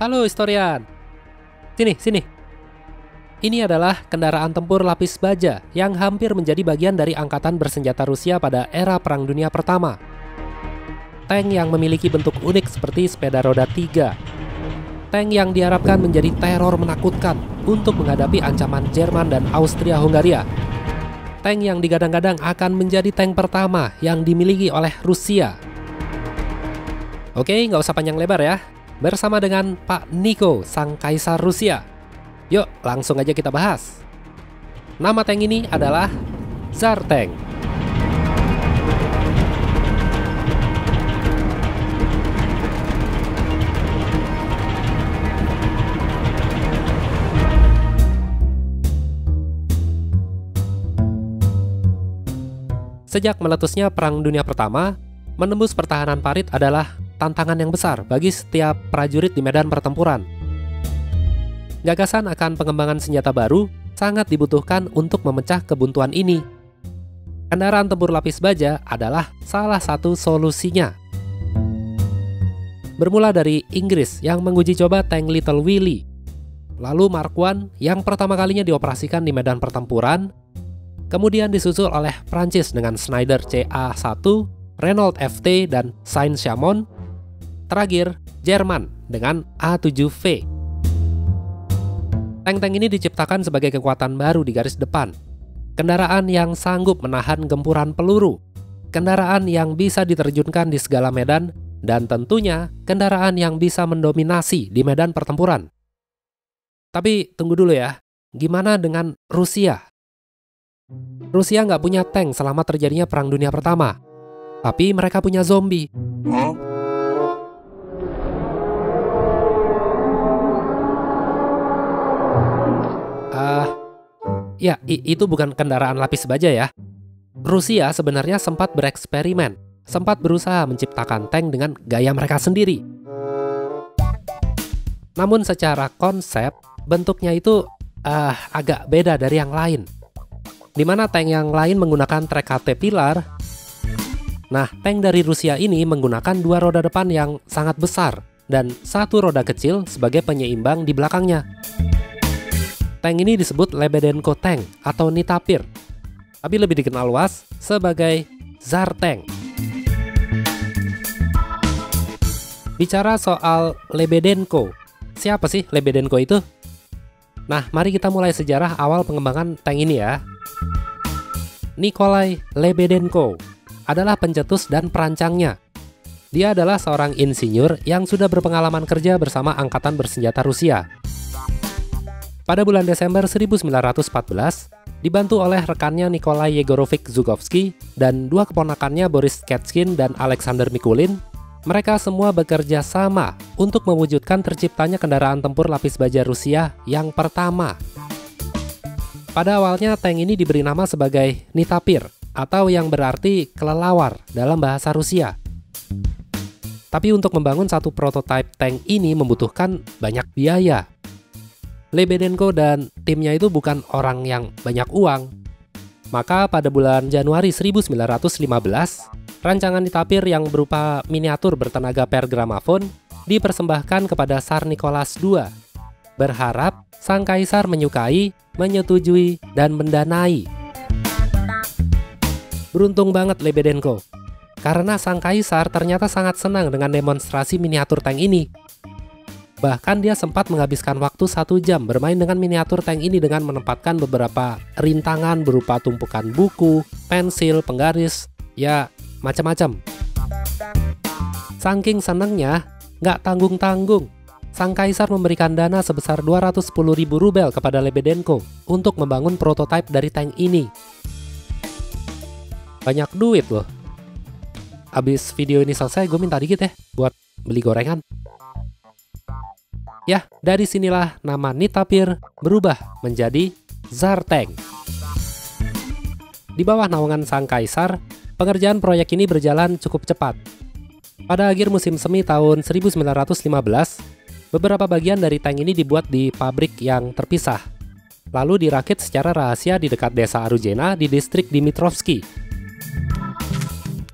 Halo historian. Sini. Ini adalah kendaraan tempur lapis baja yang hampir menjadi bagian dari angkatan bersenjata Rusia pada era Perang Dunia Pertama. Tank yang memiliki bentuk unik seperti sepeda roda 3. Tank yang diharapkan menjadi teror menakutkan untuk menghadapi ancaman Jerman dan Austria-Hungaria. Tank yang digadang-gadang akan menjadi tank pertama yang dimiliki oleh Rusia. Oke, nggak usah panjang lebar ya. Bersama dengan Pak Niko, sang kaisar Rusia. Yuk, langsung aja kita bahas. Nama tank ini adalah Tsar Tank. Sejak meletusnya Perang Dunia Pertama, menembus pertahanan parit adalah tantangan yang besar bagi setiap prajurit di medan pertempuran. Gagasan akan pengembangan senjata baru sangat dibutuhkan untuk memecah kebuntuan ini. Kendaraan tempur lapis baja adalah salah satu solusinya. Bermula dari Inggris yang menguji coba tank Little Willie, lalu Mark I yang pertama kalinya dioperasikan di medan pertempuran, kemudian disusul oleh Prancis dengan Schneider CA1, Renault FT, dan Saint-Chamond, terakhir Jerman dengan A7V. Tank-tank ini diciptakan sebagai kekuatan baru di garis depan. Kendaraan yang sanggup menahan gempuran peluru. Kendaraan yang bisa diterjunkan di segala medan. Dan tentunya kendaraan yang bisa mendominasi di medan pertempuran. Tapi tunggu dulu ya, gimana dengan Rusia? Rusia nggak punya tank selama terjadinya Perang Dunia Pertama. Tapi mereka punya zombie. Ya, itu bukan kendaraan lapis baja ya. Rusia sebenarnya sempat bereksperimen, sempat berusaha menciptakan tank dengan gaya mereka sendiri. Namun secara konsep, bentuknya itu agak beda dari yang lain. Di mana tank yang lain menggunakan trek Caterpillar. Nah, tank dari Rusia ini menggunakan dua roda depan yang sangat besar dan satu roda kecil sebagai penyeimbang di belakangnya. Tank ini disebut Lebedenko Tank atau Nitapir, tapi lebih dikenal luas sebagai Tsar Tank. Bicara soal Lebedenko, siapa sih Lebedenko itu? Nah, mari kita mulai sejarah awal pengembangan tank ini ya. Nikolai Lebedenko adalah pencetus dan perancangnya. Dia adalah seorang insinyur yang sudah berpengalaman kerja bersama angkatan bersenjata Rusia. Pada bulan Desember 1914, dibantu oleh rekannya Nikolai Yegorovich Zhukovsky dan dua keponakannya Boris Ketchkin dan Alexander Mikulin, mereka semua bekerja sama untuk mewujudkan terciptanya kendaraan tempur lapis baja Rusia yang pertama. Pada awalnya tank ini diberi nama sebagai Nitapir atau yang berarti kelelawar dalam bahasa Rusia. Tapi untuk membangun satu prototipe tank ini membutuhkan banyak biaya. Lebedenko dan timnya itu bukan orang yang banyak uang. Maka pada bulan Januari 1915, rancangan Nitapir yang berupa miniatur bertenaga per gramafon dipersembahkan kepada Tsar Nicholas II, berharap sang kaisar menyukai, menyetujui, dan mendanai. Beruntung banget Lebedenko, karena sang kaisar ternyata sangat senang dengan demonstrasi miniatur tank ini. Bahkan dia sempat menghabiskan waktu 1 jam bermain dengan miniatur tank ini dengan menempatkan beberapa rintangan berupa tumpukan buku, pensil, penggaris, ya macam-macam. Saking senangnya, nggak tanggung-tanggung, sang kaisar memberikan dana sebesar 210.000 rubel kepada Lebedenko untuk membangun prototipe dari tank ini. Banyak duit loh. Abis video ini selesai, gue minta dikit ya buat beli gorengan. Ya, dari sinilah nama Nitapir berubah menjadi Tsar Tank. Di bawah naungan sang kaisar, pengerjaan proyek ini berjalan cukup cepat. Pada akhir musim semi tahun 1915, beberapa bagian dari tank ini dibuat di pabrik yang terpisah, lalu dirakit secara rahasia di dekat desa Arujena di distrik Dimitrovsky.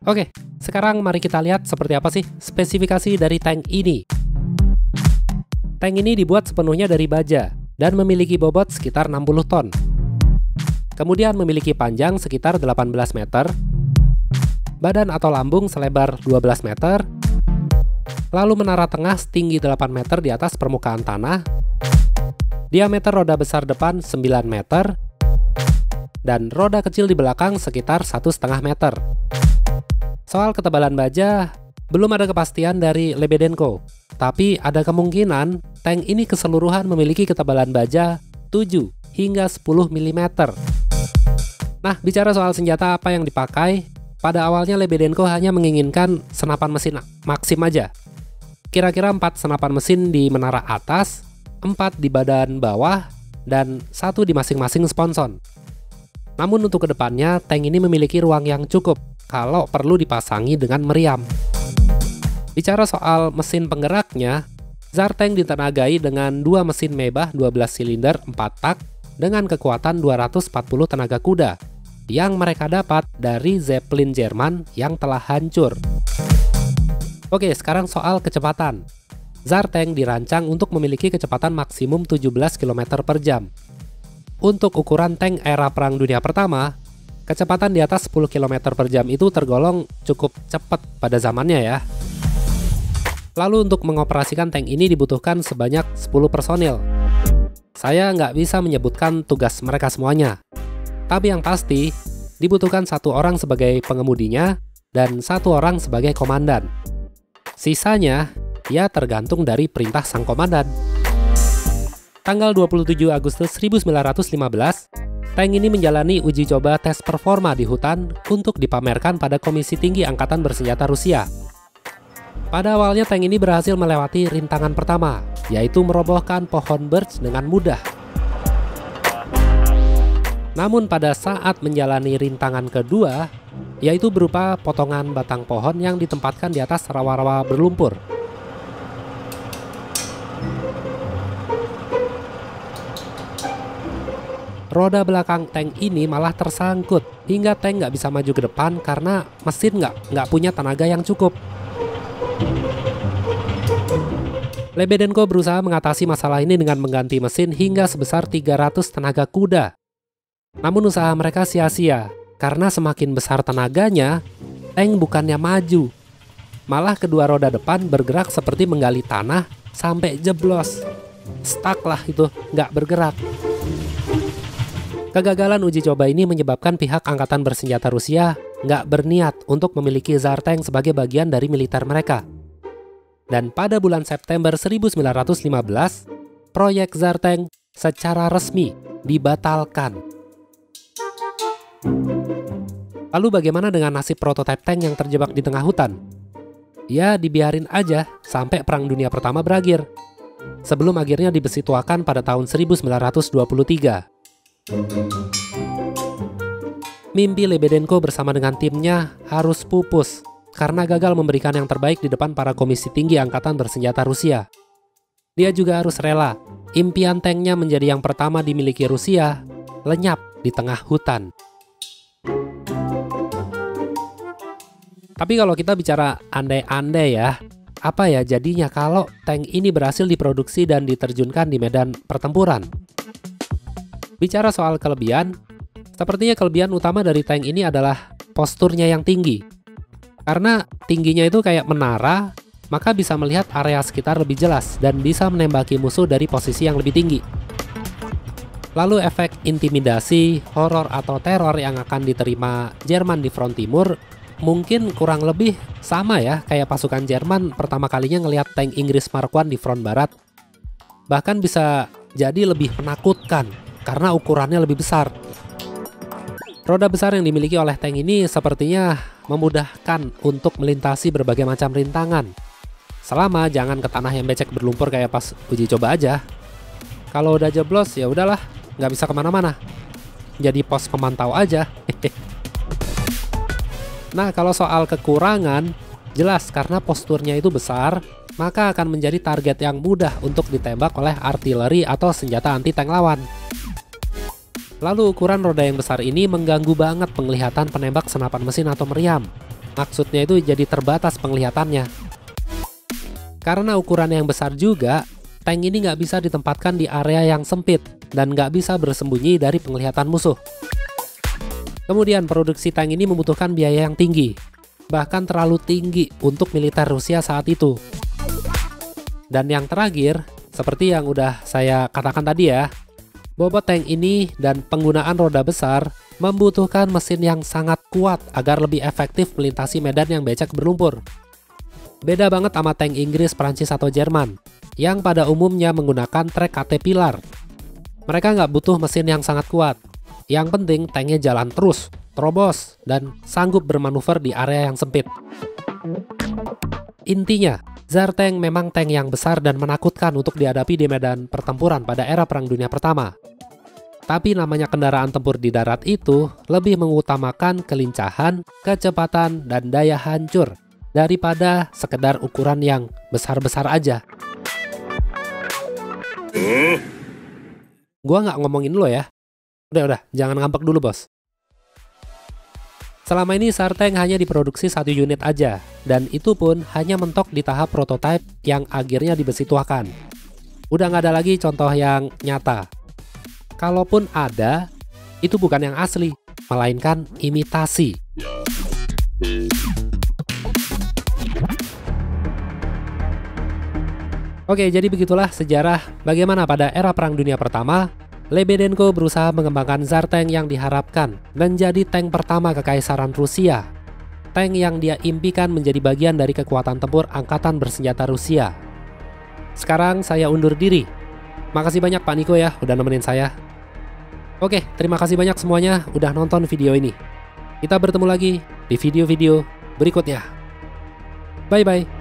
Oke, sekarang mari kita lihat seperti apa sih spesifikasi dari tank ini. Tank ini dibuat sepenuhnya dari baja dan memiliki bobot sekitar 60 ton. Kemudian memiliki panjang sekitar 18 meter, badan atau lambung selebar 12 meter, lalu menara tengah setinggi 8 meter di atas permukaan tanah, diameter roda besar depan 9 meter, dan roda kecil di belakang sekitar 1,5 meter. Soal ketebalan baja, belum ada kepastian dari Lebedenko, tapi ada kemungkinan tank ini keseluruhan memiliki ketebalan baja 7 hingga 10 mm. Nah, bicara soal senjata apa yang dipakai, pada awalnya Lebedenko hanya menginginkan senapan mesin Maxim aja. Kira-kira 4 senapan mesin di menara atas, 4 di badan bawah, dan 1 di masing-masing sponson. Namun untuk kedepannya, tank ini memiliki ruang yang cukup kalau perlu dipasangi dengan meriam. Bicara soal mesin penggeraknya, Tsar Tank ditenagai dengan 2 mesin Maybach 12 silinder 4 tak dengan kekuatan 240 tenaga kuda yang mereka dapat dari Zeppelin Jerman yang telah hancur. Oke, sekarang soal kecepatan. Tsar Tank dirancang untuk memiliki kecepatan maksimum 17 km per jam. Untuk ukuran tank era Perang Dunia Pertama, kecepatan di atas 10 km per jam itu tergolong cukup cepat pada zamannya ya. Lalu untuk mengoperasikan tank ini dibutuhkan sebanyak 10 personil. Saya nggak bisa menyebutkan tugas mereka semuanya. Tapi yang pasti, dibutuhkan 1 orang sebagai pengemudinya dan 1 orang sebagai komandan. Sisanya, ya tergantung dari perintah sang komandan. Tanggal 27 Agustus 1915, tank ini menjalani uji coba tes performa di hutan untuk dipamerkan pada Komisi Tinggi Angkatan Bersenjata Rusia. Pada awalnya tank ini berhasil melewati rintangan pertama, yaitu merobohkan pohon birch dengan mudah. Namun pada saat menjalani rintangan kedua, yaitu berupa potongan batang pohon yang ditempatkan di atas rawa-rawa berlumpur. Roda belakang tank ini malah tersangkut, hingga tank nggak bisa maju ke depan karena mesin nggak punya tenaga yang cukup. Lebedenko berusaha mengatasi masalah ini dengan mengganti mesin hingga sebesar 300 tenaga kuda. Namun usaha mereka sia-sia, karena semakin besar tenaganya, tank bukannya maju. Malah kedua roda depan bergerak seperti menggali tanah sampai jeblos. Stuck lah itu, nggak bergerak. Kegagalan uji coba ini menyebabkan pihak Angkatan Bersenjata Rusia nggak berniat untuk memiliki Tsar Tank sebagai bagian dari militer mereka. Dan pada bulan September 1915, proyek Tsar Tank secara resmi dibatalkan. Lalu bagaimana dengan nasib prototipe tank yang terjebak di tengah hutan? Ya, dibiarin aja sampai Perang Dunia Pertama berakhir, sebelum akhirnya dibesituakan pada tahun 1923. Mimpi Lebedenko bersama dengan timnya harus pupus karena gagal memberikan yang terbaik di depan para Komisi Tinggi Angkatan Bersenjata Rusia. Dia juga harus rela impian tanknya menjadi yang pertama dimiliki Rusia lenyap di tengah hutan. Tapi kalau kita bicara andai-andai ya, apa ya jadinya kalau tank ini berhasil diproduksi dan diterjunkan di medan pertempuran? Bicara soal kelebihan, sepertinya kelebihan utama dari tank ini adalah posturnya yang tinggi. Karena tingginya itu kayak menara, maka bisa melihat area sekitar lebih jelas dan bisa menembaki musuh dari posisi yang lebih tinggi. Lalu efek intimidasi, horor atau teror yang akan diterima Jerman di front timur mungkin kurang lebih sama ya kayak pasukan Jerman pertama kalinya ngelihat tank Inggris Mark I di front barat. Bahkan bisa jadi lebih menakutkan karena ukurannya lebih besar. Roda besar yang dimiliki oleh tank ini sepertinya memudahkan untuk melintasi berbagai macam rintangan. Selama jangan ke tanah yang becek berlumpur kayak pas uji coba aja. Kalau udah jeblos ya udahlah, nggak bisa kemana-mana. Jadi pos pemantau aja. Nah, kalau soal kekurangan, jelas karena posturnya itu besar, maka akan menjadi target yang mudah untuk ditembak oleh artileri atau senjata anti-tank lawan. Lalu ukuran roda yang besar ini mengganggu banget penglihatan penembak senapan mesin atau meriam. Maksudnya itu jadi terbatas penglihatannya. Karena ukuran yang besar juga, tank ini nggak bisa ditempatkan di area yang sempit dan nggak bisa bersembunyi dari penglihatan musuh. Kemudian produksi tank ini membutuhkan biaya yang tinggi, bahkan terlalu tinggi untuk militer Rusia saat itu. Dan yang terakhir, seperti yang udah saya katakan tadi ya, bobot tank ini dan penggunaan roda besar membutuhkan mesin yang sangat kuat agar lebih efektif melintasi medan yang becek berlumpur. Beda banget sama tank Inggris, Prancis, atau Jerman, yang pada umumnya menggunakan trek Caterpillar. Mereka nggak butuh mesin yang sangat kuat. Yang penting tanknya jalan terus, terobos, dan sanggup bermanuver di area yang sempit. Intinya, Tsar Tank memang tank yang besar dan menakutkan untuk dihadapi di medan pertempuran pada era Perang Dunia Pertama. Tapi namanya kendaraan tempur di darat itu lebih mengutamakan kelincahan, kecepatan, dan daya hancur daripada sekedar ukuran yang besar-besar aja. Gua nggak ngomongin lo ya. Udah, jangan ngambek dulu bos. Selama ini Tsar Tank hanya diproduksi 1 unit aja, dan itu pun hanya mentok di tahap prototipe yang akhirnya dibesi tuakan. Udah nggak ada lagi contoh yang nyata. Kalaupun ada, itu bukan yang asli, melainkan imitasi. Oke, jadi begitulah sejarah bagaimana pada era Perang Dunia Pertama, Lebedenko berusaha mengembangkan Tsar Tank yang diharapkan menjadi tank pertama kekaisaran Rusia. Tank yang dia impikan menjadi bagian dari kekuatan tempur angkatan bersenjata Rusia. Sekarang saya undur diri. Makasih banyak Pak Niko ya udah nemenin saya. Oke, terima kasih banyak semuanya udah nonton video ini. Kita bertemu lagi di video-video berikutnya. Bye-bye.